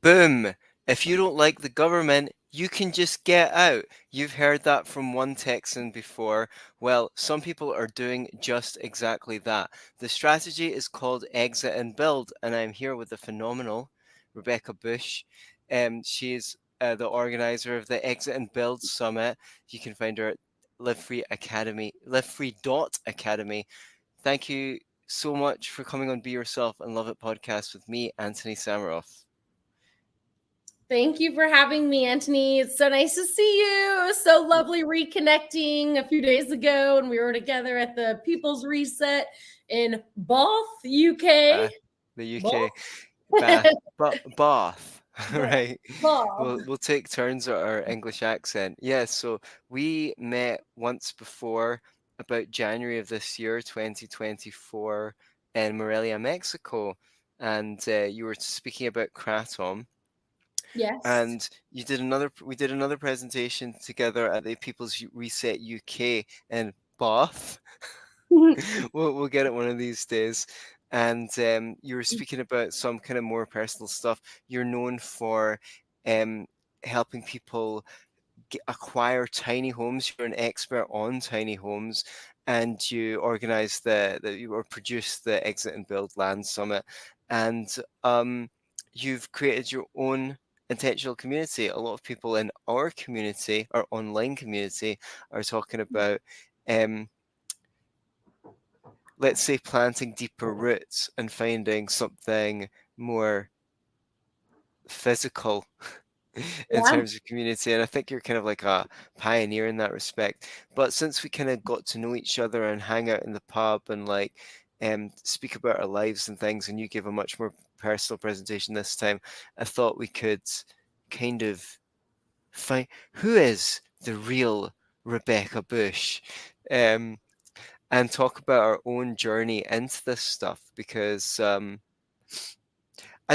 Boom. If you don't like the government, you can just get out. You've heard that from one Texan before. Well, some people are doing just exactly that. The strategy is called Exit and Build, and I'm here with the phenomenal Rebecca Bush. She's the organizer of the Exit and Build Summit. You can find her at Live Free Academy, livefree.academy. Thank you so much for coming on Be Yourself and Love It podcast with me, Antony Sammeroff. Thank you for having me, Antony. It's so nice to see you. It was so lovely reconnecting a few days ago, and we were together at the People's Reset in Bath, UK. The UK, Bath, right? Bath. We'll take turns at our English accent. Yeah, so we met once before, about January of this year, 2024, in Morelia, Mexico, and you were speaking about Kratom. Yes. And we did another presentation together at the People's Reset UK in Bath. we'll get it one of these days. And you were speaking about some kind of more personal stuff. You're known for helping people acquire tiny homes. You're an expert on tiny homes, and you organized or produced the Exit and Build Land Summit, and you've created your own intentional community. A lot of people in our community, our online community, are talking about let's say planting deeper roots and finding something more physical in terms of community. And I think you're kind of like a pioneer in that respect. But since we kind of got to know each other and hang out in the pub and like speak about our lives and things, and you gave a much more personal presentation this time, I thought we could kind of find who is the real Rebecca Bush. And talk about our own journey into this stuff, because I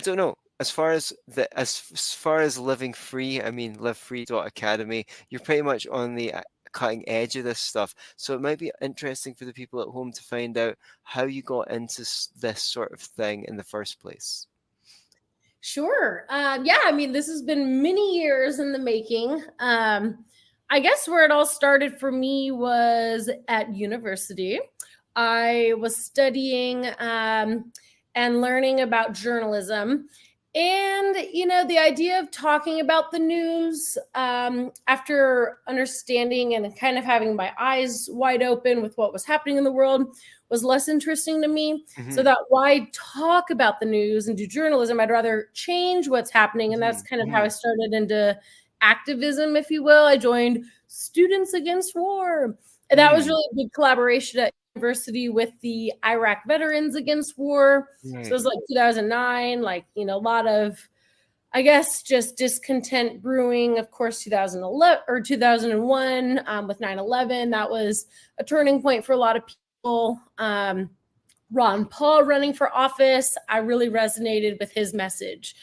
don't know, as far as living free, I mean, livefree.academy, you're pretty much on the cutting edge of this stuff, so it might be interesting for the people at home to find out how you got into this sort of thing in the first place. Sure. Yeah, I mean, this has been many years in the making. I guess where it all started for me was at university. I was studying and learning about journalism. And, the idea of talking about the news after understanding and kind of having my eyes wide open with what was happening in the world was less interesting to me. Mm-hmm. So that why talk about the news and do journalism? I'd rather change what's happening. And that's kind of how I started into activism, if you will. I joined Students Against War. And that was really a big collaboration at university with the Iraq Veterans Against War. So it was like 2009, like, a lot of, I guess, just discontent brewing. Of course, 2011 or 2001 with 9/11, that was a turning point for a lot of people. Ron Paul running for office, I really resonated with his message.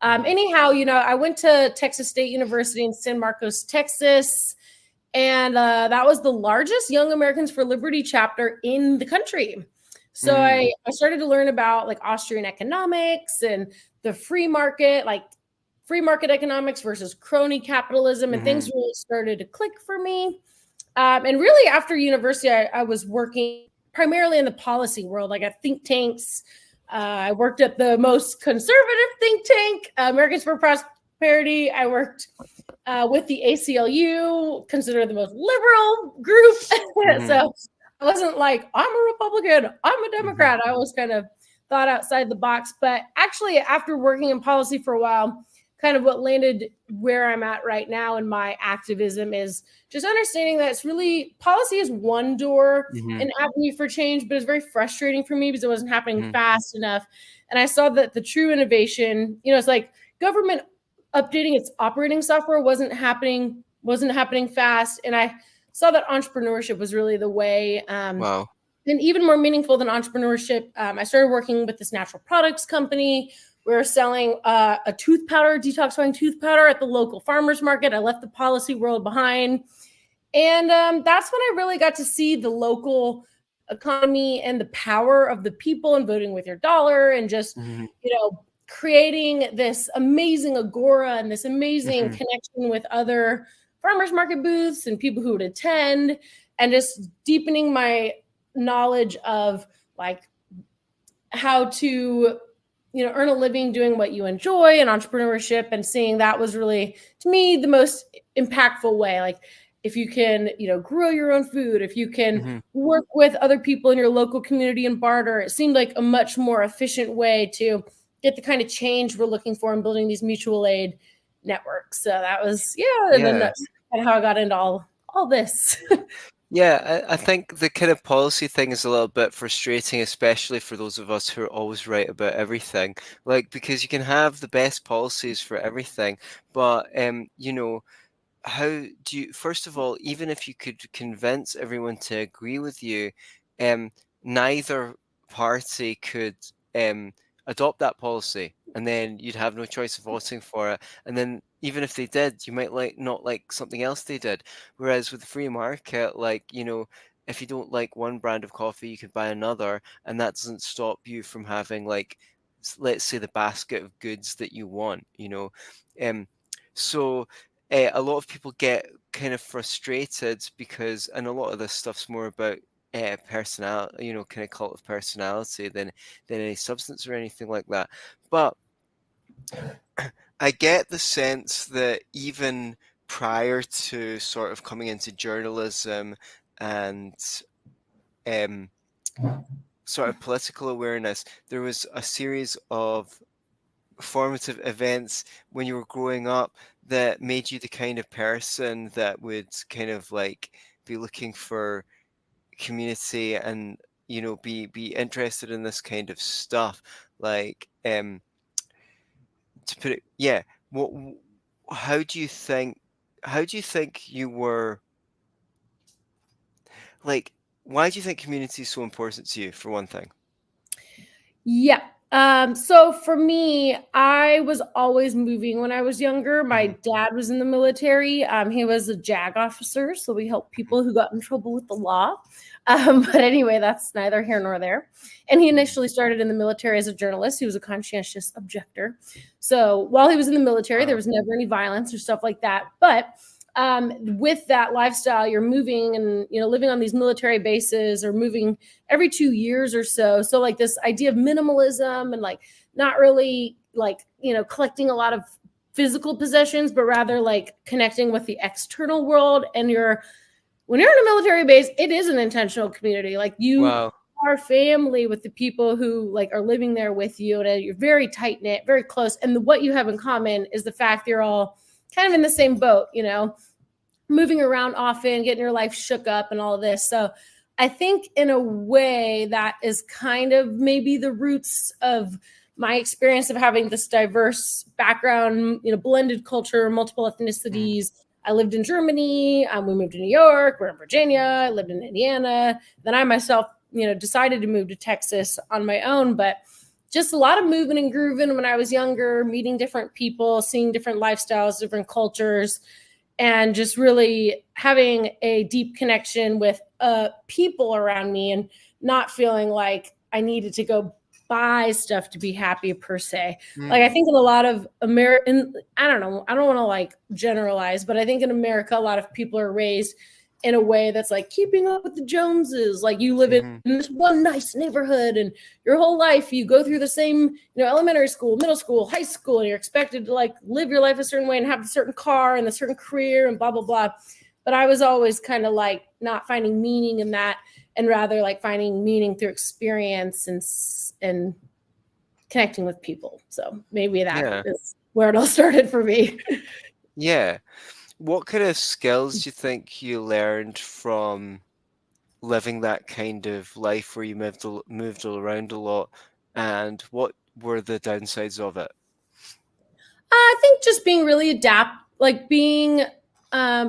Anyhow, I went to Texas State University in San Marcos, Texas, and that was the largest Young Americans for Liberty chapter in the country. So I started to learn about like Austrian economics and the free market, like free market economics versus crony capitalism, and things really started to click for me. And really after university, I was working primarily in the policy world, like at think tanks. I worked at the most conservative think tank, Americans for Prosperity. I worked with the ACLU, considered the most liberal group. So I wasn't like, I'm a Republican, I'm a Democrat. I always kind of thought outside the box. But actually, after working in policy for a while, kind of what landed where I'm at right now in my activism is just understanding that it's really, policy is one door, an avenue for change, but it's very frustrating for me because it wasn't happening fast enough. And I saw that the true innovation, it's like government updating its operating software wasn't happening fast. And I saw that entrepreneurship was really the way. Wow. And even more meaningful than entrepreneurship, I started working with this natural products company. We were selling a tooth powder, detoxifying tooth powder at the local farmers market. I left the policy world behind. And that's when I really got to see the local economy and the power of the people and voting with your dollar and just, creating this amazing agora and this amazing Mhm. connection with other farmers market booths and people who would attend, and just deepening my knowledge of like how to earn a living doing what you enjoy and entrepreneurship, and seeing that was really, to me, the most impactful way. Like, if you can grow your own food, if you can Mhm. work with other people in your local community and barter, it seemed like a much more efficient way to get the kind of change we're looking for in building these mutual aid networks. So that was, yeah, and then Yeah. that's kind of how I got into all this. Yeah, I think the kind of policy thing is a little bit frustrating, especially for those of us who are always right about everything. Like, because you can have the best policies for everything, but how do you, first of all, even if you could convince everyone to agree with you, um, neither party could um, adopt that policy, and then you'd have no choice of voting for it. And then even if they did, you might not like something else they did. Whereas with the free market, like, if you don't like one brand of coffee, you could buy another, and that doesn't stop you from having like, let's say, the basket of goods that you want. Um, so a lot of people get kind of frustrated because, and a lot of this stuff's more about personality, kind of cult of personality than any substance or anything like that. But I get the sense that even prior to sort of coming into journalism and um, sort of political awareness, there was a series of formative events when you were growing up that made you the kind of person that would kind of like be looking for community and be interested in this kind of stuff, like to put it, yeah, what how do you think you were, like, why do you think community is so important to you, for one thing? Yeah. So for me, I was always moving when I was younger. My Hmm. dad was in the military. He was a JAG officer, so we helped people who got in trouble with the law. But anyway, that's neither here nor there. And he Hmm. initially started in the military as a journalist. He was a conscientious objector. So while he was in the military, there Wow. was never any violence or stuff like that. But with that lifestyle, you're moving and living on these military bases, or moving every 2 years or so. So like this idea of minimalism and like not really like, collecting a lot of physical possessions, but rather like connecting with the external world. And when you're in a military base, it is an intentional community. Like, you Wow. are family with the people who like are living there with you, and you're very tight knit, very close. And what you have in common is the fact you're all kind of in the same boat, moving around often, getting your life shook up and all of this. So I think in a way that is kind of maybe the roots of my experience of having this diverse background, blended culture, multiple Mm. ethnicities. I lived in Germany. We moved to New York. We're in Virginia. I lived in Indiana. Then I myself, decided to move to Texas on my own. But just a lot of moving and grooving when I was younger, meeting different people, seeing different lifestyles, different cultures, and just really having a deep connection with people around me, and not feeling like I needed to go buy stuff to be happy per se. Like, I Mm. think in a lot of American, I don't know, I don't want to like generalize, but I think in America, a lot of people are raised in a way that's like keeping up with the Joneses. Like, you live in Mhm. this one nice neighborhood, and your whole life you go through the same, elementary school, middle school, high school, and you're expected to like live your life a certain way and have a certain car and a certain career and blah blah blah. But I was always kind of like not finding meaning in that, and rather like finding meaning through experience and connecting with people. So maybe that Yeah. is where it all started for me. Yeah. What kind of skills do you think you learned from living that kind of life where you moved all around a lot, and what were the downsides of it? I think just being really like being,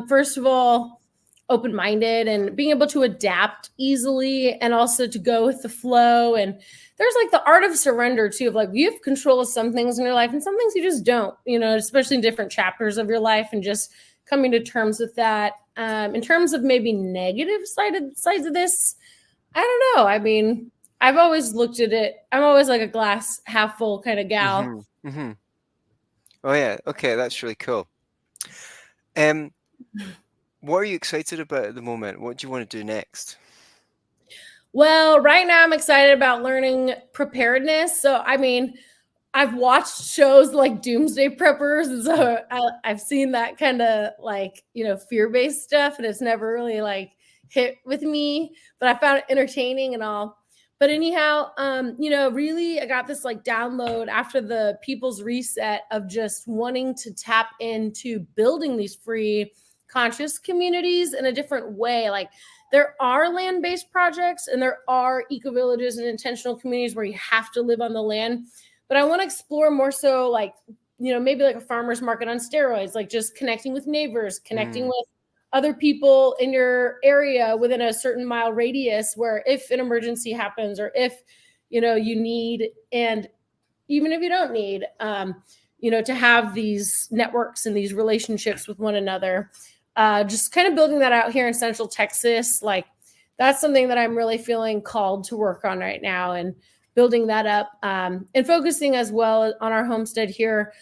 first of all, open minded and being able to adapt easily, and also to go with the flow. And there's like the art of surrender too, of like, you have control of some things in your life and some things you just don't, especially in different chapters of your life, and just coming to terms with that. In terms of maybe negative sides of this, I don't know. I mean, I've always looked at it. I'm always like a glass half full kind of gal. Mm-hmm. Mm-hmm. Oh yeah. Okay, that's really cool. Um, what are you excited about at the moment? What do you want to do next? Well, right now I'm excited about learning preparedness. So, I mean, I've watched shows like Doomsday Preppers, and so I've seen that kind of like, fear-based stuff, and it's never really like hit with me, but I found it entertaining and all. But anyhow, really I got this like download after the People's Reset of just wanting to tap into building these free conscious communities in a different way. Like there are land-based projects and there are eco-villages and intentional communities where you have to live on the land. But I want to explore more so like, maybe like a farmer's market on steroids, like just connecting with neighbors, connecting with other people in your area within a certain mile radius where if an emergency happens or if, you need, and even if you don't need, to have these networks and these relationships with one another. Just kind of building that out here in Central Texas. Like that's something that I'm really feeling called to work on right now and building that up and focusing as well on our homestead here.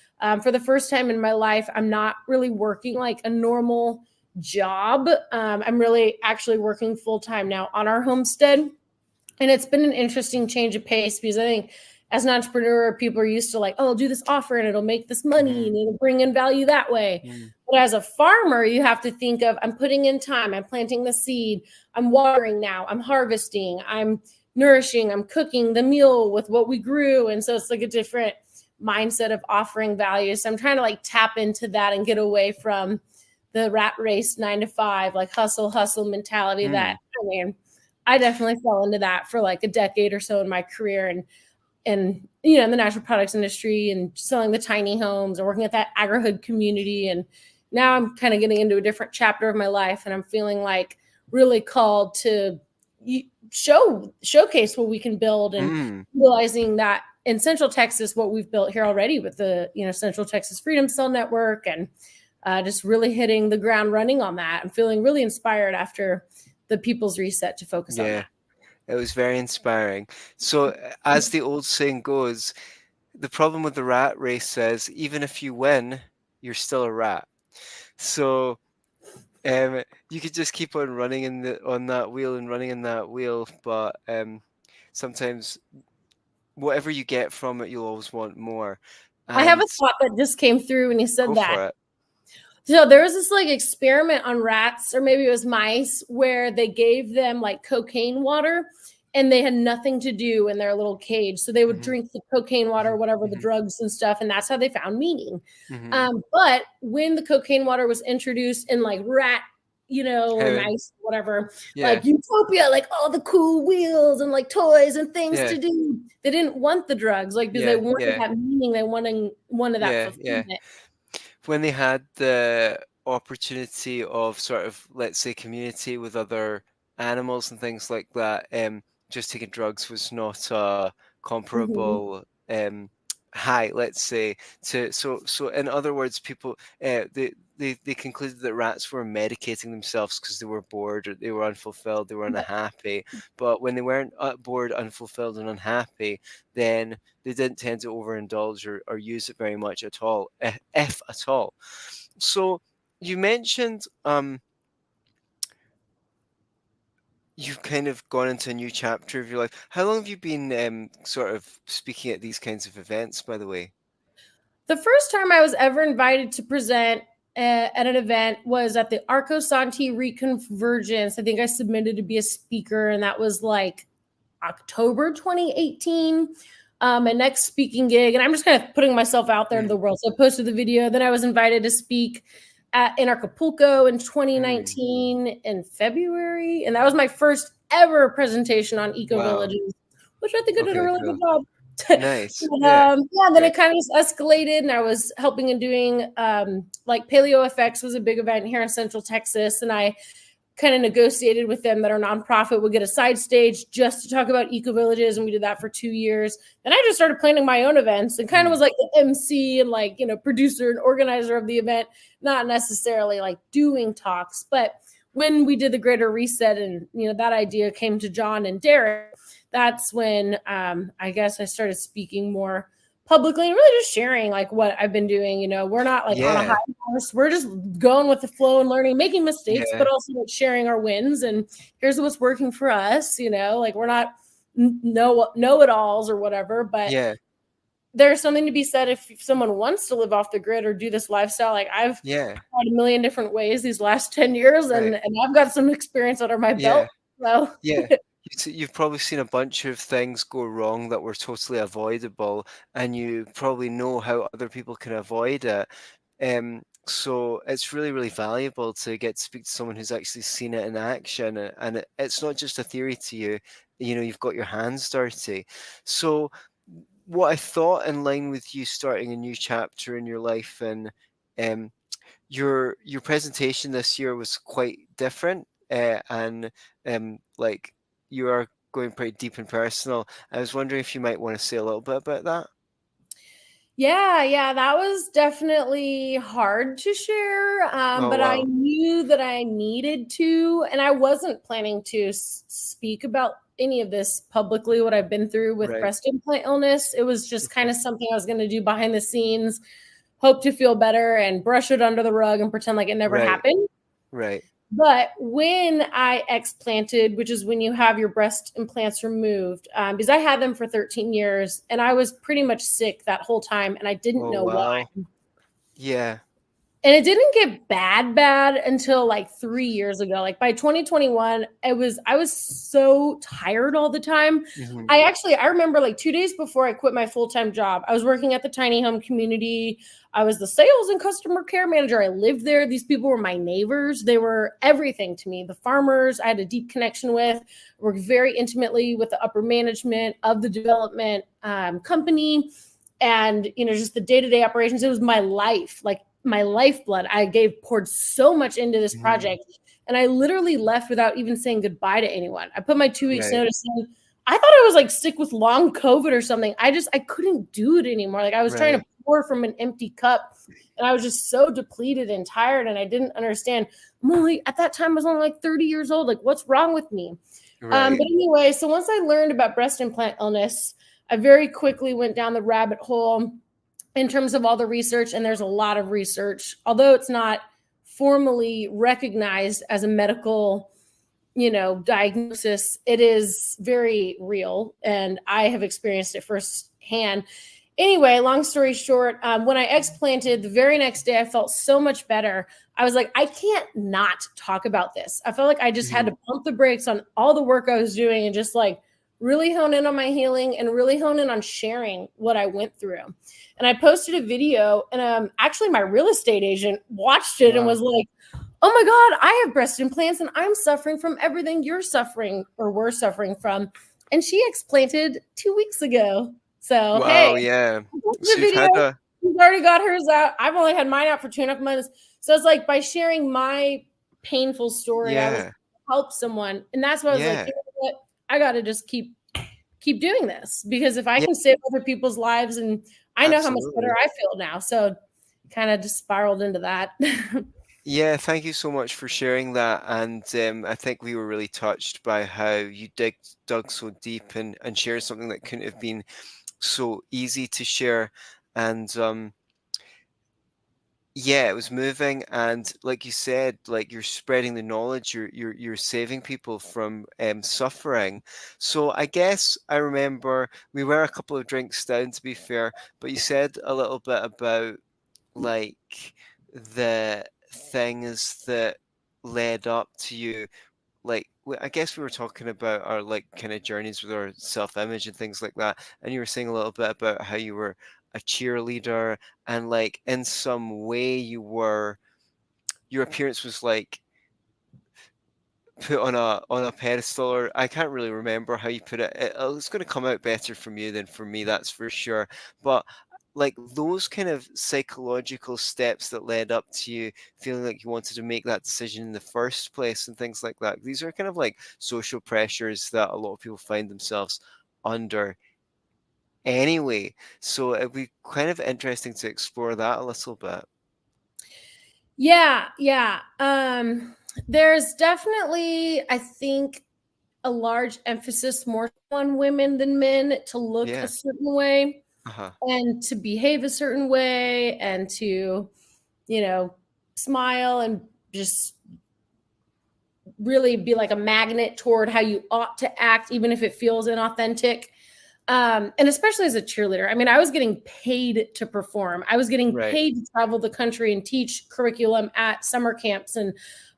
For the first time in my life, I'm not really working like a normal job. I'm really actually working full time now on our homestead. And it's been an interesting change of pace because I think as an entrepreneur, people are used to like, oh, I'll do this offer and it'll make this money and it'll bring in value that way. But as a farmer, you have to think of, I'm putting in time, I'm planting the seed, I'm watering now, I'm harvesting, I'm nourishing, I'm cooking the meal with what we grew. And so it's like a different mindset of offering value. So I'm trying to like tap into that and get away from the rat race 9 to 5, like hustle mentality that, I mean, I definitely fell into that for like a decade or so in my career and in the natural products industry and selling the tiny homes and working at that agri-hood community. And now I'm kind of getting into a different chapter of my life and I'm feeling like really called to showcase what we can build and realizing that in Central Texas, what we've built here already with the, Central Texas Freedom Cell Network and just really hitting the ground running on that. I'm feeling really inspired after the People's Reset to focus on that. It was very inspiring. So as the old saying goes, the problem with the rat race says, even if you win, you're still a rat. So you could just keep on running on that wheel and running in that wheel, but sometimes whatever you get from it, you'll always want more. I have a thought that just came through when you said that. For it. So there was this like experiment on rats, or maybe it was mice, where they gave them like cocaine water and they had nothing to do in their little cage. So they would drink the cocaine water, whatever the drugs and stuff. And that's how they found meaning. But when the cocaine water was introduced in like rat, or mice, whatever, like utopia, like all the cool wheels and like toys and things to do. They didn't want the drugs, like because they wanted that meaning. They wanted that fulfillment. When they had the opportunity of sort of, let's say, community with other animals and things like that, just taking drugs was not a comparable high, let's say. So in other words, people they concluded that rats were medicating themselves because they were bored or they were unfulfilled, they were unhappy. But when they weren't bored, unfulfilled, and unhappy, then they didn't tend to overindulge or use it very much at all, if at all. So you mentioned you've kind of gone into a new chapter of your life. How long have you been sort of speaking at these kinds of events, by the way? The first time I was ever invited to present at an event was at the Arco Santi Reconvergence. I think I submitted to be a speaker, and that was like October 2018. My next speaking gig, and I'm just kind of putting myself out there to the world. So I posted the video. Then I was invited to speak in Acapulco in 2019 in February. And that was my first ever presentation on eco-villages, which I think I did a really good job. Nice. Then it kind of just escalated, and I was helping and doing like Paleo FX was a big event here in Central Texas, and I kind of negotiated with them that our nonprofit would get a side stage just to talk about eco-villages, and we did that for 2 years. Then I just started planning my own events and kind of was like the MC and like, producer and organizer of the event, not necessarily like doing talks. But when we did the Greater Reset and, that idea came to John and Derek, that's when I guess I started speaking more publicly and really just sharing like what I've been doing. You know, we're not like on a high Yeah. horse. We're just going with the flow and learning, making mistakes, Yeah. but also like sharing our wins and here's what's working for us. You know, like we're not know-it-alls or whatever, but Yeah. there's something to be said if someone wants to live off the grid or do this lifestyle. Like I've Yeah. tried a million different ways these last 10 years Right. and I've got some experience under my Yeah. belt. So Yeah. You've probably seen a bunch of things go wrong that were totally avoidable, and you probably know how other people can avoid it. So it's really, really valuable to get to speak to someone who's actually seen it in action, and it's not just a theory to you. You know, you've got your hands dirty. So what I thought, in line with you starting a new chapter in your life, and um, your presentation this year was quite different, and like you are going pretty deep and personal. I was wondering if you might want to say a little bit about that. yeah, that was definitely hard to share. Oh But I wow. knew that I needed to, and I wasn't planning to speak about any of this publicly, what I've been through with Right. breast implant illness. It was just kind Okay. of something I was going to do behind the scenes, hope to feel better and brush it under the rug and pretend like it never Right. happened. Right. But when I explanted, which is when you have your breast implants removed, because I had them for 13 years and I was pretty much sick that whole time and I didn't Oh know why. wow. Yeah. And it didn't get bad until like 3 years ago. Like by 2021, I was so tired all the time. Hmm. I remember like 2 days before I quit my full-time job, I was working at the tiny home community. I was the sales and customer care manager. I lived there. These people were my neighbors. They were everything to me. The farmers I had a deep connection with, worked very intimately with the upper management of the development company. And, you know, just the day-to-day operations. It was my life. Like my lifeblood. I poured so much into this Hmm. project. And I literally left without even saying goodbye to anyone. I put my 2 weeks Right. notice in. I thought I was like sick with long COVID or something. I couldn't do it anymore. Like I was trying Right. to pour from an empty cup and I was just so depleted and tired and I didn't understand. At that time I was only like 30 years old. Like what's wrong with me? Right. But anyway, so once I learned about breast implant illness, I very quickly went down the rabbit hole in terms of all the research, and there's a lot of research, although it's not formally recognized as a medical, you know, diagnosis. It is very real, and I have experienced it firsthand. Anyway, long story short, when I explanted the very next day, I felt so much better. I was like, I can't not talk about this. I felt like I just had Hmm. to pump the brakes on all the work I was doing and just like really hone in on my healing and really hone in on sharing what I went through. And I posted a video, and actually, my real estate agent watched it and Wow. was like, oh my God, I have breast implants and I'm suffering from everything you're suffering or we're suffering from. And she explanted 2 weeks ago. So, hey, Wow. Yeah. the So you've video, had a. she's already got hers out. I've only had mine out for 2.5 months. So it's like by sharing my painful story, I was Yeah. help someone. And that's why I was like, Yeah. you know what? I got to just keep doing this because if I Yeah. can save other people's lives and I know how much better Absolutely. I feel now. So kind of just spiraled into that. Yeah, thank you so much for sharing that. And I think we were really touched by how you dug so deep and shared something that couldn't have been so easy to share. And yeah, it was moving. And like you said, like you're spreading the knowledge, you're saving people from suffering. So I guess I remember we were a couple of drinks down, to be fair, but you said a little bit about like the things that led up to you, like I guess we were talking about our like kind of journeys with our self-image and things like that, and you were saying a little bit about how you were a cheerleader, and like in some way your appearance was like put on a pedestal, or I can't really remember how you put it. It's going to come out better from you than from me, that's for sure. But like those kind of psychological steps that led up to you feeling like you wanted to make that decision in the first place and things like that. These are kind of like social pressures that a lot of people find themselves under anyway. So it'd be kind of interesting to explore that a little bit. Yeah. There's definitely, I think, a large emphasis more on women than men to look a Yeah. certain way Uh-huh. and to behave a certain way and to, you know, smile and just really be like a magnet toward how you ought to act, even if it feels inauthentic. And especially as a cheerleader, I mean, I was getting paid to perform. I was getting Right. paid to travel the country and teach curriculum at summer camps. And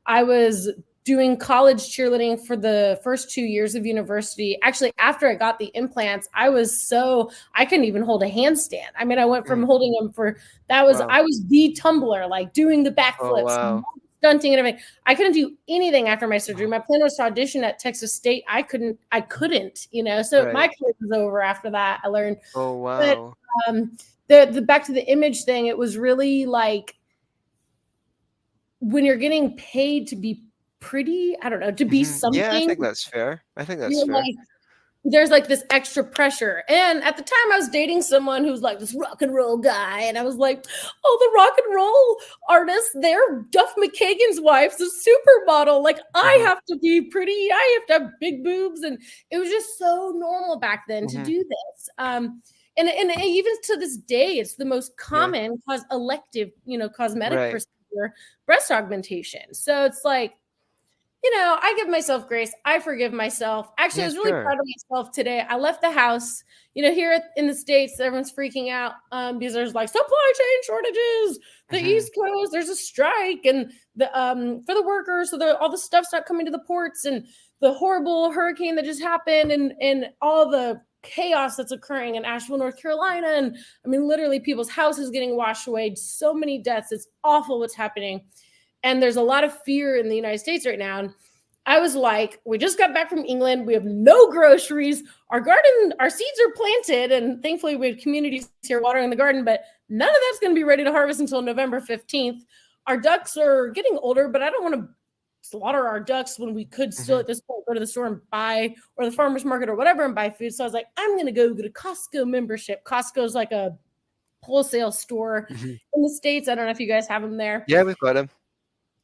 I was doing college cheerleading for the first 2 years of university. Actually, after I got the implants, I couldn't even hold a handstand. I mean, I went from Mm. holding them Wow. I was the tumbler, like doing the Oh, backflips, wow. stunting and everything. I couldn't do anything after my surgery. Uh-huh. My plan was to audition at Texas State. I couldn't, so my Right. career was over after that, I learned. Oh, But wow. the back to the image thing, it was really like when you're getting paid to be pretty, I don't know, to be Yeah, I something, think that's fair. I think that's you're fair. like, there's like this extra pressure. And at the time I was dating someone who's like this rock and roll guy. And I was like, oh, the rock and roll artists, they're Duff McKagan's wife's a supermodel. Like I Uh-huh. have to be pretty, I have to have big boobs. And it was just so normal back then to Mhm. do this. And even to this day, it's the most Yeah. common elective, cosmetic Right. procedure, breast augmentation. So it's like, I give myself grace. I forgive myself. Actually, I Yeah, was really sure. proud of myself today. I left the house. In the States, everyone's freaking out because there's like supply chain shortages. The Mhm. East Coast, there's a strike, and the for the workers, so all the stuff's not coming to the ports, and the horrible hurricane that just happened, and all the chaos that's occurring in Asheville, North Carolina, and I mean, literally, people's houses getting washed away. So many deaths. It's awful what's happening. And there's a lot of fear in the United States right now. And I was like, we just got back from England. We have no groceries. Our garden, our seeds are planted. And thankfully, we have communities here watering the garden, but none of that's going to be ready to harvest until November 15th. Our ducks are getting older, but I don't want to slaughter our ducks when we could still Mhm. at this point go to the store and buy, or the farmer's market or whatever, and buy food. So I was like, I'm going to go get a Costco membership. Costco's like a wholesale store Mhm. in the States. I don't know if you guys have them there. Yeah, we've got him.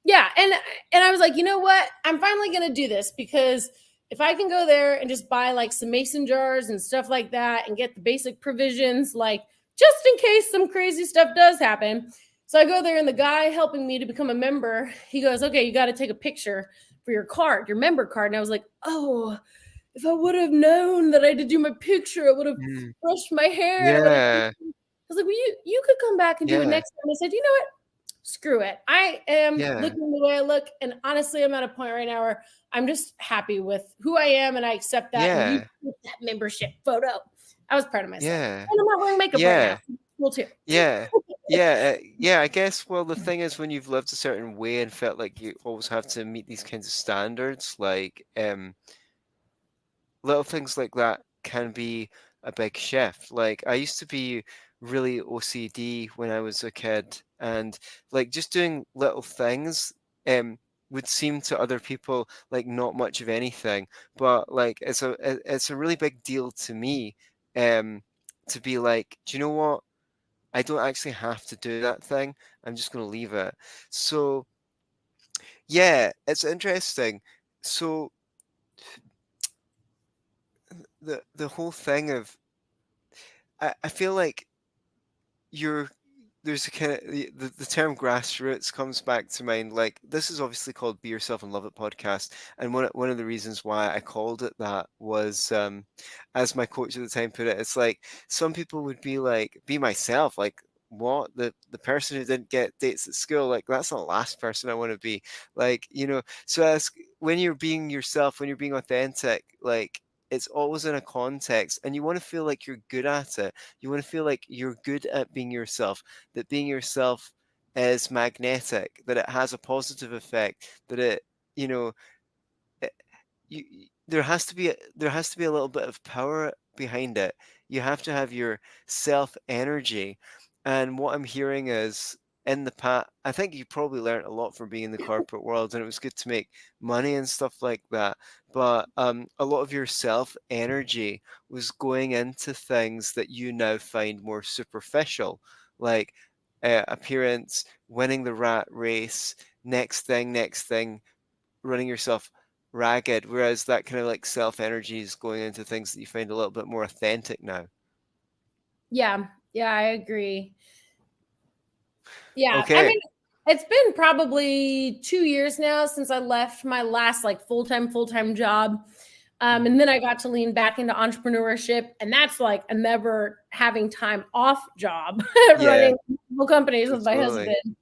Yeah, and I was like, you know what? I'm finally going to do this because if I can go there and just buy like some mason jars and stuff like that and get the basic provisions, like just in case some crazy stuff does happen. So I go there, and the guy helping me to become a member, he goes, okay, you got to take a picture for your card, your member card. And I was like, oh, if I would have known that I had to do my picture, I would have Mhm. brushed my hair. Yeah. I was like, well, you could come back and do it Yeah. next time. I said, you know what? Screw it. I am Yeah. looking the way I look. And honestly, I'm at a point right now where I'm just happy with who I am, and I accept that. And you Yeah. get that membership photo. I was proud of myself. Yeah. And I'm not wearing makeup right now. Yeah. Cool too. Yeah. Yeah, yeah, I guess, well, the thing is when you've lived a certain way and felt like you always have to meet these kinds of standards, like, little things like that can be a big shift. Like, I used to be really OCD when I was a kid, and like just doing little things would seem to other people like not much of anything, but like it's a really big deal to me um to be like, do you know what? I don't actually have to do that thing. I'm just going to leave it. So, yeah, it's interesting. So the whole thing of I feel like you're there's a kind of the term grassroots comes back to mind. Like, this is obviously called Be Yourself and Love It podcast, and one of the reasons why I called it that was as my coach at the time put it, it's like some people would be like, be myself, like, what, the person who didn't get dates at school, like that's not the last person I want to be, like, so as when you're being yourself, when you're being authentic, like it's always in a context, and you want to feel like you're good at it. You want to feel like you're good at being yourself, that being yourself is magnetic, that it has a positive effect, that it, you know, it, there has to be a little bit of power behind it. You have to have your self energy. And what I'm hearing is in the past, I think you probably learned a lot from being in the corporate world, and it was good to make money and stuff like that. But a lot of your self energy was going into things that you now find more superficial, like appearance, winning the rat race, next thing, running yourself. ragged, whereas that kind of like self energy is going into things that you find a little bit more authentic now. Yeah, I agree. Yeah, I Okay. mean, it's been probably 2 years now since I left my last like full-time job. And then I got to lean back into entrepreneurship, and that's like a never having time off job, Yeah, running multiple companies with my totally. husband.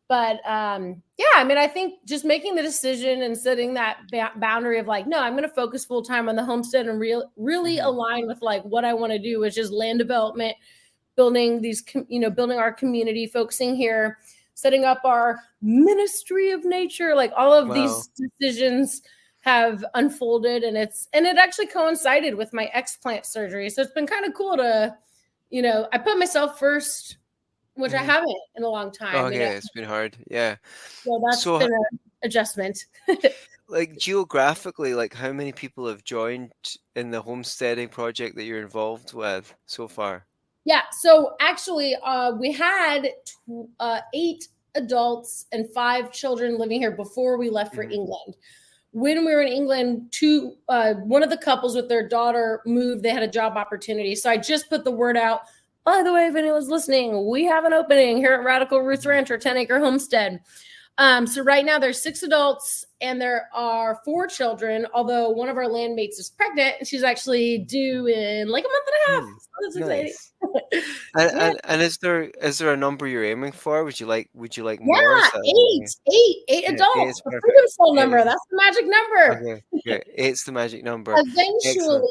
But yeah, I mean, I think just making the decision and setting that boundary of like, no, I'm going to focus full time on the homestead and really Hmm. align with like what I want to do, which is land development, building these, building our community, focusing here, setting up our ministry of nature, like all of Wow. these decisions have unfolded, and it actually coincided with my explant surgery. So it's been kind of cool to, I put myself first, which I Hmm. haven't in a long time, Okay, it's been hard. Yeah. so that's So, been an adjustment. like geographically, like how many people have joined in the homesteading project that you're involved with so far? Yeah. So actually, we had 8 adults and 5 children living here before we left for Hmm. England. When we were in England, one of the couples with their daughter moved. They had a job opportunity, so I just put the word out. By the way, if anyone's listening, we have an opening here at Radical Roots Hmm. Ranch, or 10-acre homestead. So right now there's 6 adults and there are 4 children, although one of our landmates is pregnant and she's actually due in like a month and a half. Hmm. So that's exciting. Nice. And, Yeah. and is there a number you're aiming for? Would you like more? Is Yeah. that Eight yeah, adults. eight's The freedom perfect. soul Eight number. is That's the magic number. okay. Good. Eight's the magic number. Excellent.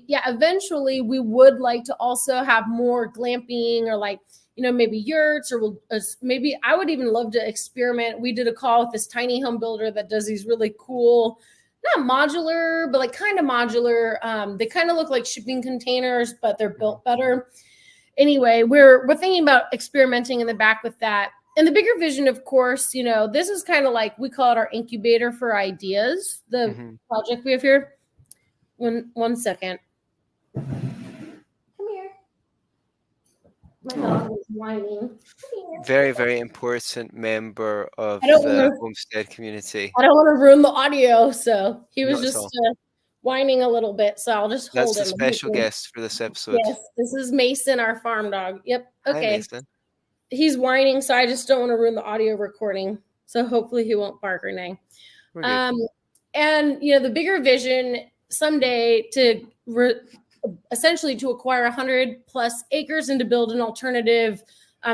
Eventually we would like to also have more glamping, or like, maybe yurts, or maybe I would even love to experiment. We did a call with this tiny home builder that does these really cool, not modular, but like kind of modular. They kind of look like shipping containers, but they're Mhm. built better. Anyway, we're thinking about experimenting in the back with that. And the bigger vision, of course, this is kind of like, we call it our incubator for ideas, the Mhm. project we have here. One second. Come here. My dog is whining. Come here. Very, very important member of I don't the want to. homestead community. I don't want to ruin the audio, so he was Not at just all. whining a little bit. So I'll just That's hold the him. special guest for this episode. Yes, this is Mason, our farm dog. Yep. Hi, Okay. Mason. He's whining, so I just don't want to ruin the audio recording. So hopefully he won't bark or neigh. We're good. And the bigger vision someday to essentially to acquire 100 plus acres and to build an alternative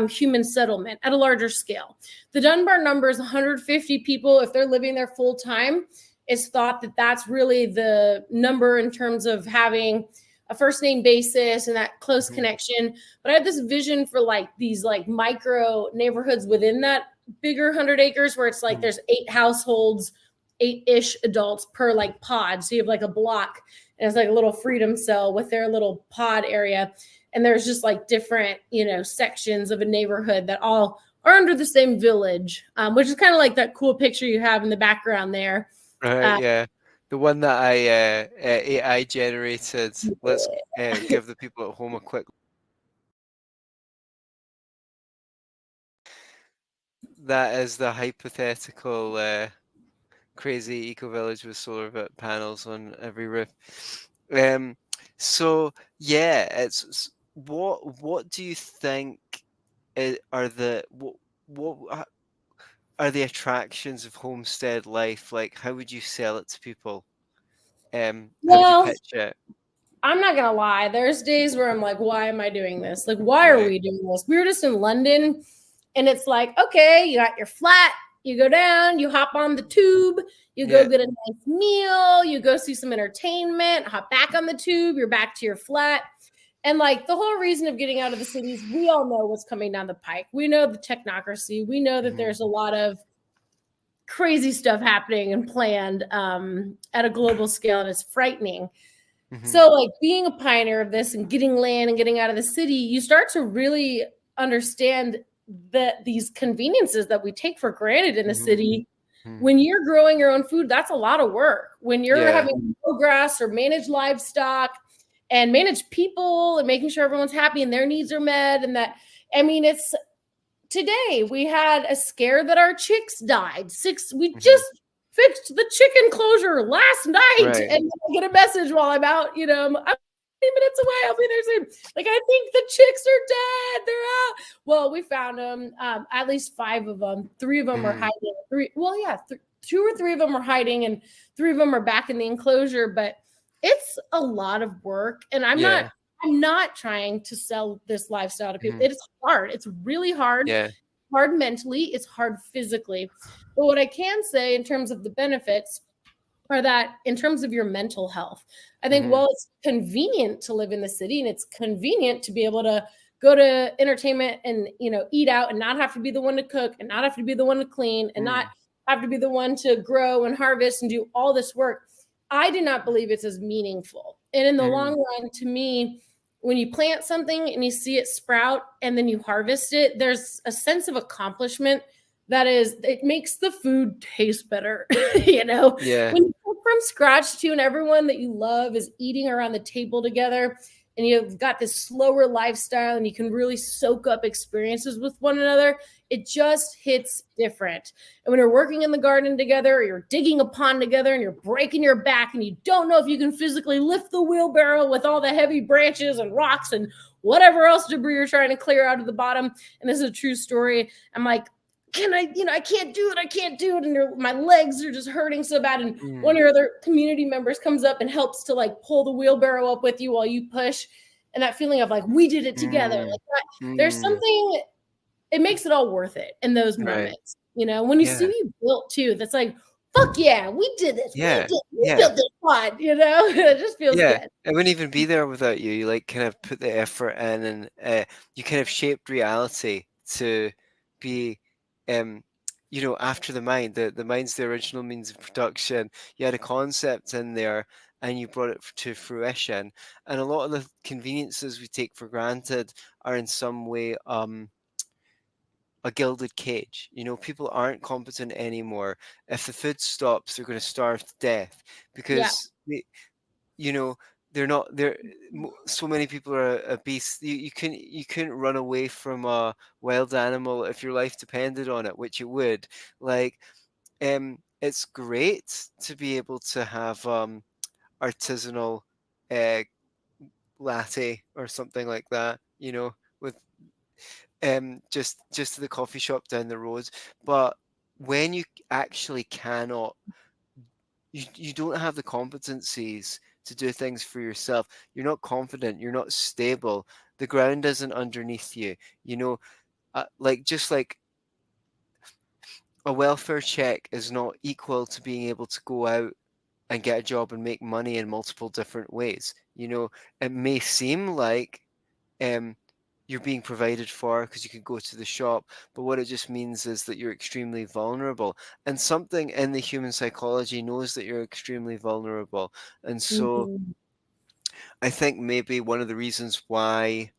human settlement at a larger scale. The Dunbar number is 150 people. If they're living there full time, it's thought that that's really the number in terms of having a first name basis and that close Mhm. connection. But I have this vision for like these like micro neighborhoods within that bigger 100 acres, where it's like Mhm. there's 8 households, 8-ish adults per like pod. So you have like a block, and it's like a little freedom cell with their little pod area. And there's just like different, sections of a neighborhood that all are under the same village, which is kind of like that cool picture you have in the background there. Right, Uh, yeah. The one that I AI generated. Let's give the people at home a quick. That is the hypothetical crazy eco village with solar panels on every roof. Um, so yeah, what do you think are what are the attractions of homestead life? Like, how would you sell it to people? How would you well, pitch it? I'm not gonna lie. There's days where I'm like, why am I doing this? Like, why are Right. we doing this? We were just in London, and it's like, okay, you got your flat, you go down, you hop on the tube, you go Yeah. get a nice meal, you go see some entertainment, hop back on the tube, you're back to your flat. And like the whole reason of getting out of the cities, we all know what's coming down the pike. We know the technocracy. We know that Hmm. there's a lot of crazy stuff happening and planned at a global scale, and it's frightening. Hmm. So, like being a pioneer of this and getting land and getting out of the city, you start to really understand that these conveniences that we take for granted in the Hmm. city. Hmm. When you're growing your own food, that's a lot of work. When you're Yeah. having to grow grass or manage livestock and manage people and making sure everyone's happy and their needs are met, and that, I mean, today we had a scare that our chicks died. We Hmm. just fixed the chicken closure last night. Right. And I get a message while I'm out, I'm 20 minutes away. I'll be there soon. Like, I think the chicks are dead. They're out. Well, we found them, at least 5 of them. 3 of them are hiding. 2 or 3 of them are hiding, and 3 of them are back in the enclosure. But it's a lot of work, and I'm not trying to sell this lifestyle to people. It is hard. It's really hard. Yeah. Hard mentally. It's hard physically. But what I can say in terms of the benefits are that in terms of your mental health, I think, while it's convenient to live in the city and it's convenient to be able to go to entertainment and, eat out and not have to be the one to cook and not have to be the one to clean and not have to be the one to grow and harvest and do all this work, I do not believe it's as meaningful. And in the long run, to me, when you plant something and you see it sprout and then you harvest it, there's a sense of accomplishment it makes the food taste better. Yeah. When you cook from scratch too, and everyone that you love is eating around the table together, and you've got this slower lifestyle and you can really soak up experiences with one another, it just hits different. And when you're working in the garden together, or you're digging a pond together and you're breaking your back and you don't know if you can physically lift the wheelbarrow with all the heavy branches and rocks and whatever else debris you're trying to clear out of the bottom. And this is a true story. I'm like, I can't do it. And my legs are just hurting so bad. And one of your other community members comes up and helps to like pull the wheelbarrow up with you while you push. And that feeling of like, we did it together. Like that, there's something, it makes it all worth it in those moments. When you see you built too, that's like, fuck yeah, we did this. Yeah. We built this pod, it just feels good. I wouldn't even be there without you. You like kind of put the effort in, and you kind of shaped reality to be after the mind. The mind's the original means of production. You had a concept in there and you brought it to fruition. And a lot of the conveniences we take for granted are in some way a gilded cage. People aren't competent anymore. If the food stops, they're going to starve to death because they're not there. So many people are obese. You couldn't run away from a wild animal if your life depended on it, which it would. Like, it's great to be able to have artisanal latte or something like that, with just to the coffee shop down the road. But when you actually cannot, you don't have the competencies to do things for yourself. You're not confident. You're not stable. The ground isn't underneath you. Just like a welfare check is not equal to being able to go out and get a job and make money in multiple different ways. It may seem like you're being provided for because you can go to the shop, but what it just means is that you're extremely vulnerable, and something in the human psychology knows that you're extremely vulnerable. And so I think maybe one of the reasons why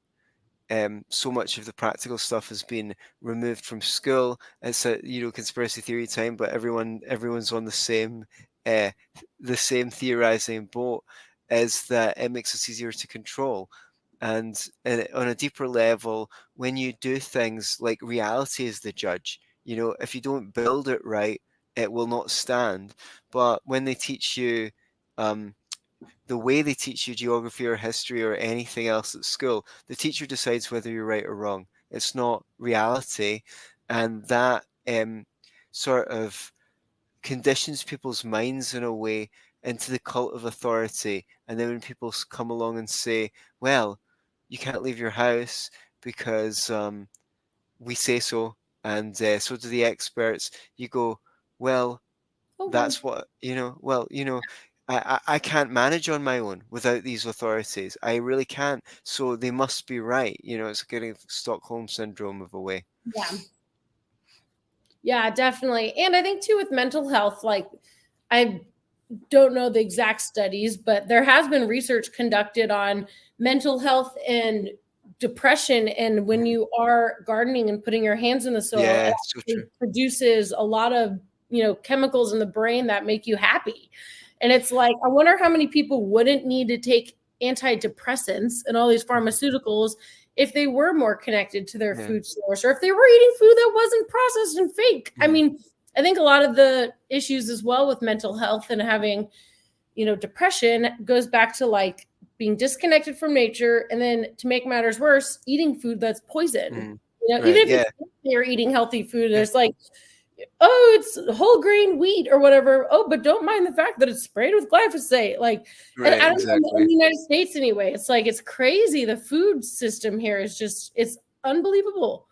so much of the practical stuff has been removed from school, it's a conspiracy theory time, but everyone's on the same theorizing boat, is that it makes us easier to control. And on a deeper level, when you do things like reality is the judge, if you don't build it right, it will not stand. But when they teach you, the way they teach you geography or history or anything else at school, the teacher decides whether you're right or wrong. It's not reality. And that sort of conditions people's minds in a way into the cult of authority. And then when people come along and say, well, you can't leave your house because we say so, and so do the experts, you go, well, that's what, I can't manage on my own without these authorities. I really can't. So they must be right. It's getting Stockholm syndrome of a way. Yeah. Yeah, definitely. And I think too with mental health, like I don't know the exact studies, but there has been research conducted on mental health and depression. And when you are gardening and putting your hands in the soil, it produces a lot of, chemicals in the brain that make you happy. And it's like, I wonder how many people wouldn't need to take antidepressants and all these pharmaceuticals if they were more connected to their food source, or if they were eating food that wasn't processed and fake. I mean, I think a lot of the issues as well with mental health and having, depression goes back to like being disconnected from nature, and then to make matters worse, eating food that's poison. Even Right. if Yeah. you're eating healthy food, there's like, oh, it's whole grain wheat or whatever. Oh, but don't mind the fact that it's sprayed with glyphosate. Like, and Right. I don't know, in Exactly. the United States anyway, it's like, it's crazy. The food system here is just, it's unbelievable.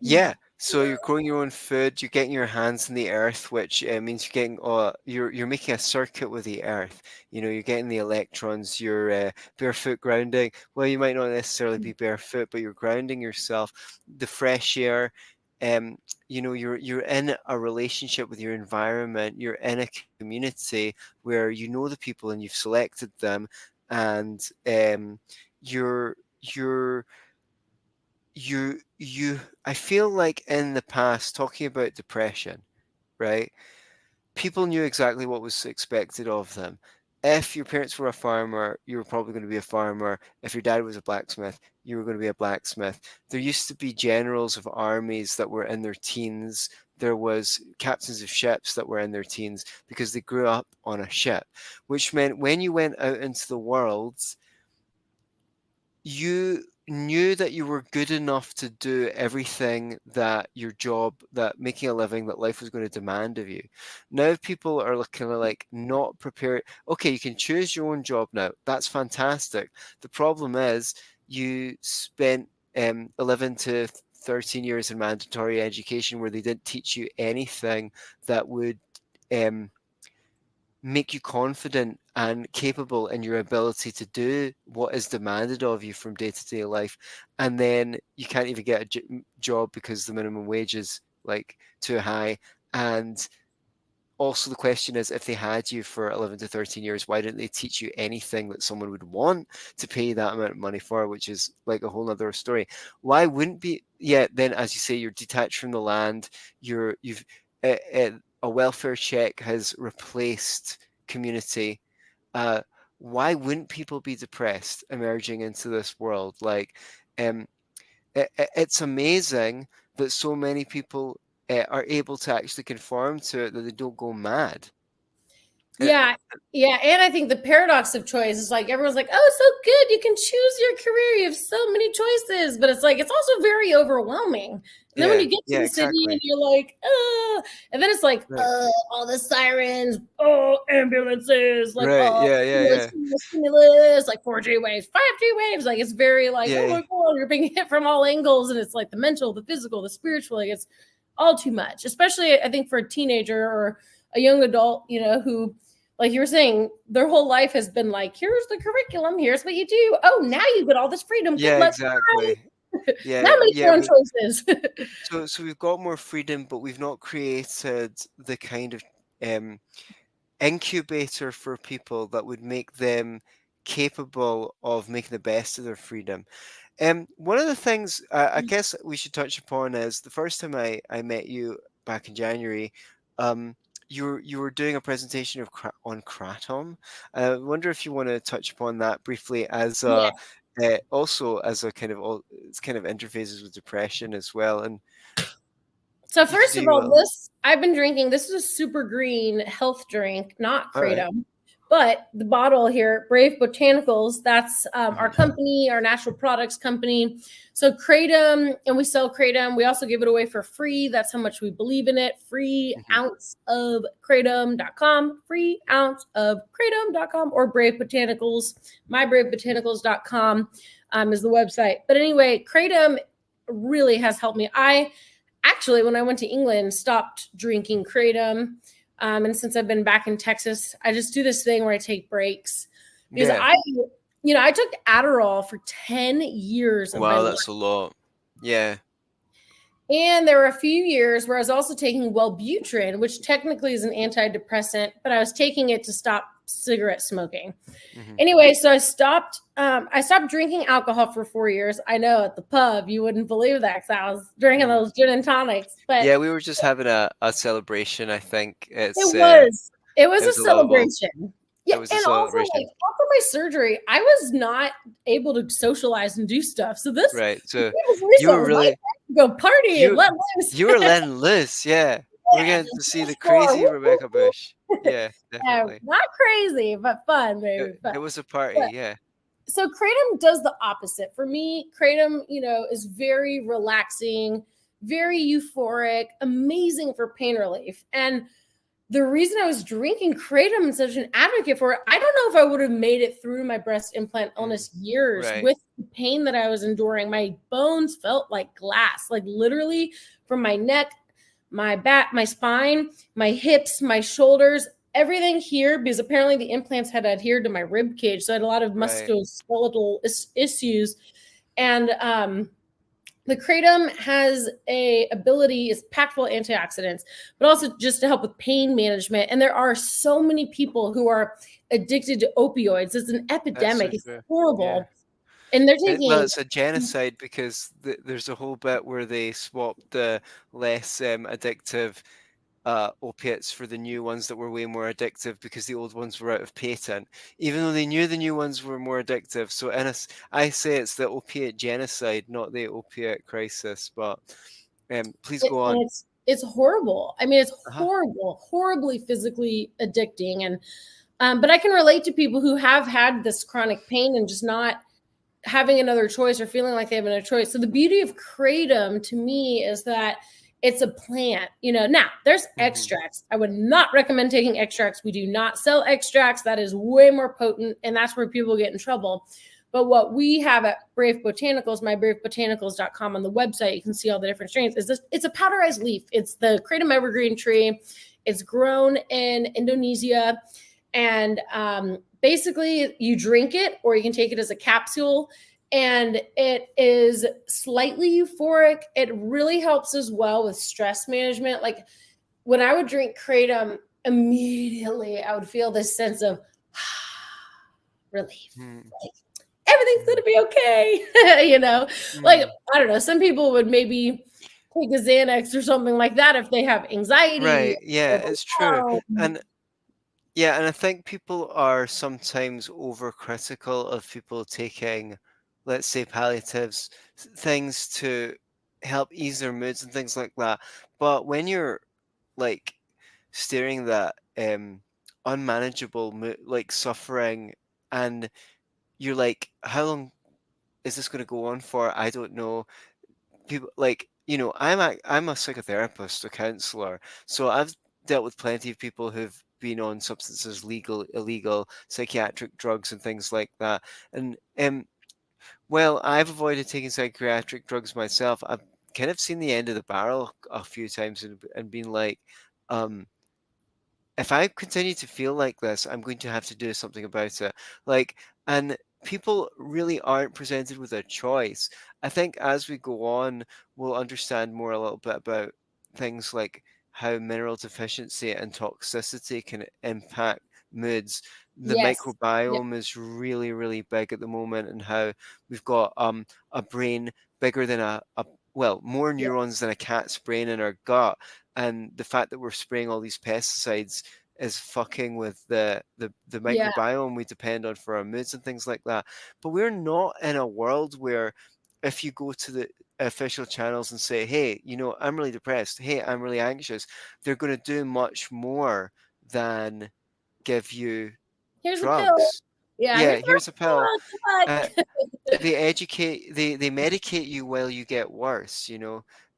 Yeah. So you're growing your own food. You're getting your hands in the earth, which means you're getting you're making a circuit with the earth. You're getting the electrons. You're barefoot grounding. Well, you might not necessarily be barefoot, but you're grounding yourself. The fresh air. You're in a relationship with your environment. You're in a community where you know the people and you've selected them, and you're I feel like in the past, talking about depression, right? People knew exactly what was expected of them. If your parents were a farmer, you were probably going to be a farmer. If your dad was a blacksmith, you were going to be a blacksmith. There used to be generals of armies that were in their teens. There was captains of ships that were in their teens because they grew up on a ship, which meant when you went out into the world, you knew that you were good enough to do everything that your job, that making a living, that life was going to demand of you. Now people are looking like not prepared. Okay, you can choose your own job now. That's fantastic. The problem is you spent 11 to 13 years in mandatory education where they didn't teach you anything that would um, make you confident and capable in your ability to do what is demanded of you from day-to-day life, and then you can't even get a job because the minimum wage is like too high. And also the question is, if they had you for 11 to 13 years, why didn't they teach you anything that someone would want to pay that amount of money for, which is like a whole nother story. Why wouldn't be? Yeah, then as you say, you're detached from the land. You've a welfare check has replaced community. Why wouldn't people be depressed emerging into this world? Like, um, it's amazing that so many people are able to actually conform to it, that they don't go mad. Yeah, yeah, and I think the paradox of choice is like everyone's like, "Oh, so good, you can choose your career. You have so many choices," but it's like it's also very overwhelming. And then when you get to the city and Exactly. you're like, and then it's like, Right. all the sirens, ambulances, like, Right. Yeah. Yeah. stimulus, Yeah. stimulus, stimulus, like 4G waves, 5G waves. Like it's very like, oh Yeah. my god, you're being hit from all angles, and it's like the mental, the physical, the spiritual. Like it's all too much, especially I think for a teenager or a young adult, who, like you were saying, their whole life has been like, here's the curriculum, here's what you do. Oh, now you get all this freedom. Good Yeah. luck. Exactly. Now Yeah. make Yeah. your own choices. So we've got more freedom, but we've not created the kind of um, incubator for people that would make them capable of making the best of their freedom. One of the things I guess we should touch upon is the first time I met you back in January, um, you were doing a presentation on Kratom. I wonder if you want to touch upon that briefly as Yeah. also as a kind of it's kind of interfaces with depression as well, and So you could first of do all, this I've been drinking. This is a super green health drink, not all right. Kratom, but the bottle here, Brave Botanicals. That's our company, our natural products company. So Kratom, and we sell Kratom. We also give it away for free. That's how much we believe in it. Free ounce of Kratom.com, free ounce of Kratom.com, or Brave Botanicals, mybravebotanicals.com is the website. But anyway, Kratom really has helped me. I actually, when I went to England, stopped drinking Kratom. And since I've been back in Texas, I just do this thing where I take breaks because Yeah. I took Adderall for 10 years of my Wow, life. that's a lot. Yeah. And there were a few years where I was also taking Wellbutrin, which technically is an antidepressant, but I was taking it to stop cigarette smoking. Anyway, so I stopped drinking alcohol for 4 years. I know at the pub, you wouldn't believe that because I was drinking those gin and tonics. But Yeah, we were just having a celebration, I think. it was It a was a level. celebration. Yeah, It was a and also celebration. like after my surgery, I was not able to socialize and do stuff. So Right. So was you were my really go party and you let loose. you were letting loose, yeah. we're Yes, getting to see the sure. crazy Rebecca Bush. Yeah, Yeah, definitely. not crazy, but fun, baby. It was a party, yeah. So kratom does the opposite for me. Kratom, is very relaxing, very euphoric, amazing for pain relief. And the reason I was drinking kratom and such an advocate for it, I don't know if I would have made it through my breast implant Mm, illness years right, with the pain that I was enduring. My bones felt like glass, like literally from my neck, my back, my spine, my hips, my shoulders, everything here, because apparently the implants had adhered to my rib cage. So I had a lot of right, musculoskeletal issues. And the kratom has a ability, is packed full of antioxidants, but also just to help with pain management. And there are so many people who are addicted to opioids. It's an that's so epidemic. It's true. Yeah. horrible. And they're Well, taking, it's a genocide because there's a whole bit where they swapped the less addictive opiates for the new ones that were way more addictive because the old ones were out of patent, even though they knew the new ones were more addictive. So I say it's the opiate genocide, not the opiate crisis. But please go on. and it's horrible. I mean, it's Uh-huh. horrible, horribly physically addicting. And but I can relate to people who have had this chronic pain and just not having another choice or feeling like they have another choice. So the beauty of kratom to me is that it's a plant. Now there's Hmm. extracts. I would not recommend taking extracts. We do not sell extracts. That is way more potent, and that's where people get in trouble. But what we have at Brave Botanicals, mybravebotanicals.com, on the website, you can see all the different strains. It's a powderized leaf. It's the kratom evergreen tree. It's grown in Indonesia. And basically, you drink it or you can take it as a capsule. And it is slightly euphoric. It really helps as well with stress management. Like when I would drink kratom, immediately I would feel this sense of relief. Hmm. Like everything's Hmm. gonna be okay. Like Hmm. I don't know. Some people would maybe take a Xanax or something like that if they have anxiety Right. Yeah, or it's true. overwhelmed. And yeah, and I think people are sometimes overcritical of people taking, let's say, palliatives, things to help ease their moods and things like that. But when you're like staring that unmanageable like suffering, and you're like, how long is this going to go on for? I don't know. People like, I'm a psychotherapist, a counselor, so I've dealt with plenty of people who've been on substances, legal, illegal, psychiatric drugs and things like that. And well, I've avoided taking psychiatric drugs myself. I've kind of seen the end of the barrel a few times and been like, um if I continue to feel like this, I'm going to have to do something about it. Like, and people really aren't presented with a choice. I think as we go on, we'll understand more a little bit about things like how mineral deficiency and toxicity can impact moods. The Yes. Yeah. microbiome is really, really big at the moment, and how we've got a brain bigger than well, more Yeah. neurons than a cat's brain in our gut, and the fact that we're spraying all these pesticides is fucking with the Yeah. microbiome we depend on for our moods and things like that. But we're not in a world where if you go to the official channels and say, hey, I'm really depressed, hey, I'm really anxious, they're going to do much more than give you Here's a pill. drugs. Yeah, Yeah, here's here's a pill. my Uh, good luck. they medicate you while you get worse.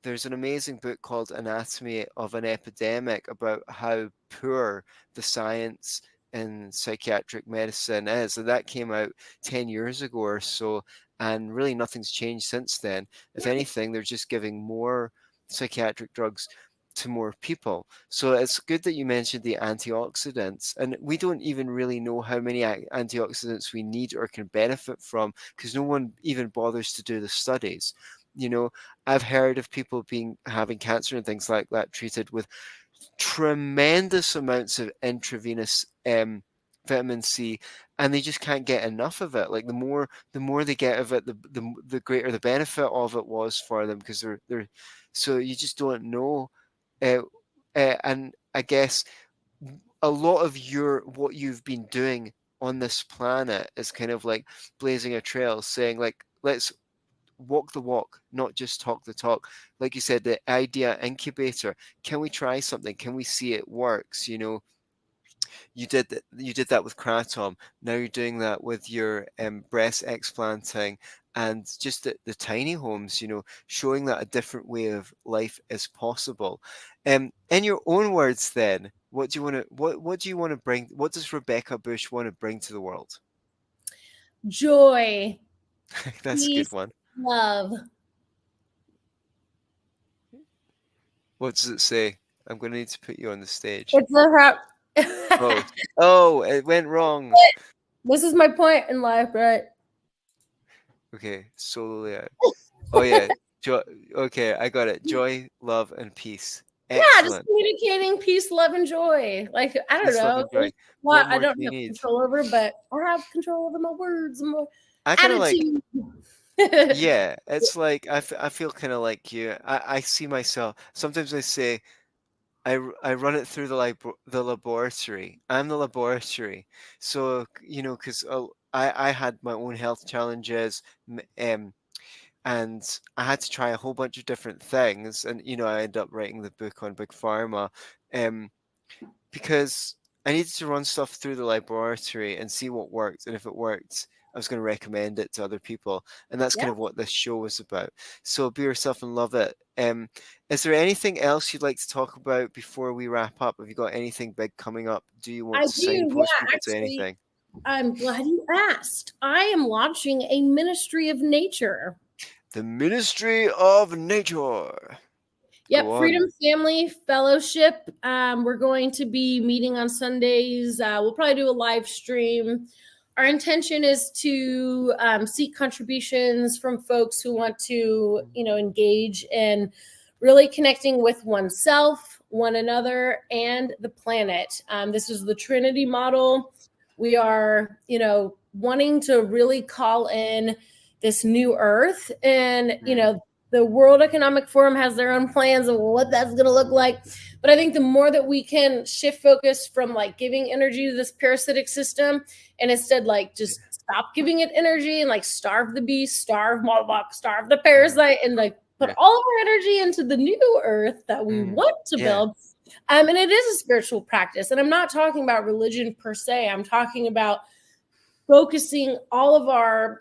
There's an amazing book called Anatomy of an Epidemic about how poor the science in psychiatric medicine is, and that came out 10 years ago or so, and really nothing's changed since then. If anything, they're just giving more psychiatric drugs to more people. So it's good that you mentioned the antioxidants, and we don't even really know how many antioxidants we need or can benefit from because no one even bothers to do the studies. You know, I've heard of people having cancer and things like that treated with tremendous amounts of intravenous vitamin C, and they just can't get enough of it. Like the more they get of it, the greater the benefit of it was for them because they're so you just don't know. Uh, and I guess a lot of what you've been doing on this planet is kind of like blazing a trail, saying like, let's walk the walk, not just talk the talk. Like you said, the idea incubator. Can we try something? Can we see it works? You did that with Kratom. Now you're doing that with your breast explanting and just the tiny homes, showing that a different way of life is possible. In your own words, then, what do you want to bring? What does Rebecca Bush want to bring to the world? Joy, That's a good peace, one. love. What does it say? I'm going to need to put you on the stage. It's a wrap. Oh, oh, it went wrong. This is my point in life, right? Okay, solo layout. Oh yeah, joy. Okay, I got it. Joy, love, and peace. Yeah, just Excellent. communicating peace, love, and joy. Like, I don't Peace, love, know. and There's joy. a lot What I more don't do you have need? control over, but I have control over my words and my I kind of like, attitude. yeah, it's like I feel kind of like you. I see myself. Sometimes I say I run it through the laboratory. I'm the laboratory. So, because I had my own health challenges, and I had to try a whole bunch of different things, and I ended up writing the book on big pharma, um, because I needed to run stuff through the laboratory and see what worked, and if it worked, I was going to recommend it to other people, and that's Yeah. kind of what this show was about. So be yourself and love it. Is there anything else you'd like to talk about before we wrap up? Have you got anything big coming up? Do you I want to do. signpost Yeah, people to actually, anything? I'm glad you asked. I am launching a ministry of nature. The Ministry of Nature. Yep, Go on. Freedom Family Fellowship. We're going to be meeting on Sundays. We'll probably do a live stream. Our intention is to seek contributions from folks who want to, engage in really connecting with oneself, one another, and the planet. This is the Trinity Model. We are, wanting to really call in this new Earth, and the World Economic Forum has their own plans of what that's going to look like. But I think the more that we can shift focus from like giving energy to this parasitic system and instead like just stop giving it energy and like starve the beast, starve Moloch, starve the parasite, and like put Yeah. all of our energy into the new earth that we want to Yeah. build. And it is a spiritual practice. And I'm not talking about religion per se. I'm talking about focusing all of our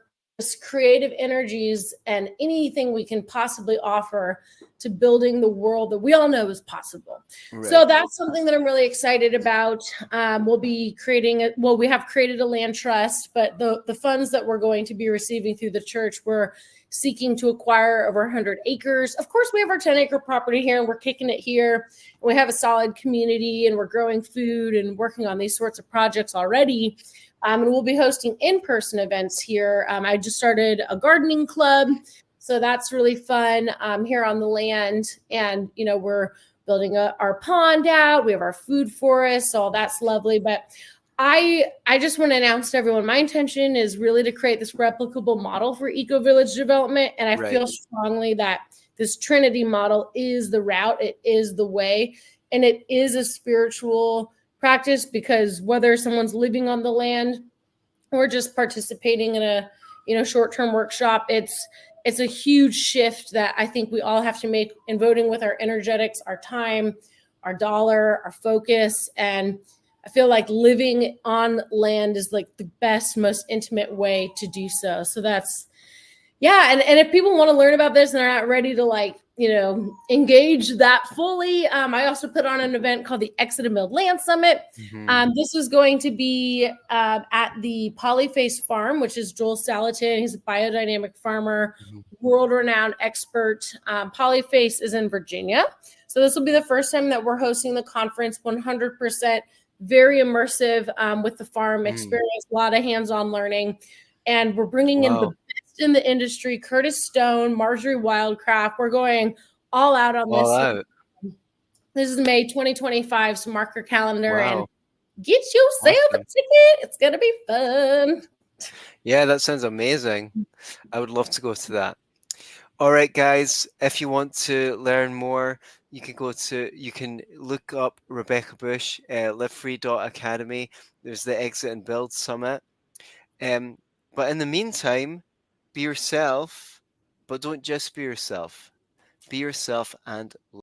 creative energies and anything we can possibly offer to building the world that we all know is possible. Right. So that's something that I'm really excited about. We'll be creating we have created a land trust, but the funds that we're going to be receiving through the church, we're seeking to acquire over 100 acres. Of course, we have our 10-acre property here and we're kicking it here. We have a solid community and we're growing food and working on these sorts of projects already. And we'll be hosting in-person events here. I just started a gardening club, so that's really fun here on the land. And, we're building our pond out. We have our food forest, so all that's lovely. But I just want to announce to everyone, my intention is really to create this replicable model for eco-village development. And I feel strongly that this Trinity model is the route, it is the way, and it is a spiritual practice, because whether someone's living on the land or just participating in a short-term workshop, it's a huge shift that I think we all have to make in voting with our energetics, our time, our dollar, our focus. And I feel like living on land is like the best, most intimate way to do so. So that's, yeah. And if people want to learn about this and they're not ready to engage that fully, I also put on an event called the Exit and Build Land Summit. This was going to be at the Polyface Farm, which is Joel Salatin. He's a biodynamic farmer, world-renowned expert. Polyface is in Virginia. So this will be the first time that we're hosting the conference, 100%, very immersive with the farm experience, a lot of hands-on learning. And we're bringing in the best in the industry, Curtis Stone, Marjorie Wildcraft. We're going all out on this. This is May 2025, so mark your calendar and get yourself a ticket. It's going to be fun. Yeah, that sounds amazing. I would love to go to that. All right, guys, if you want to learn more, you can look up Rebecca Bush, livefree.academy. There's the Exit and Build Summit. But in the meantime, be yourself, But don't just be yourself. Be yourself and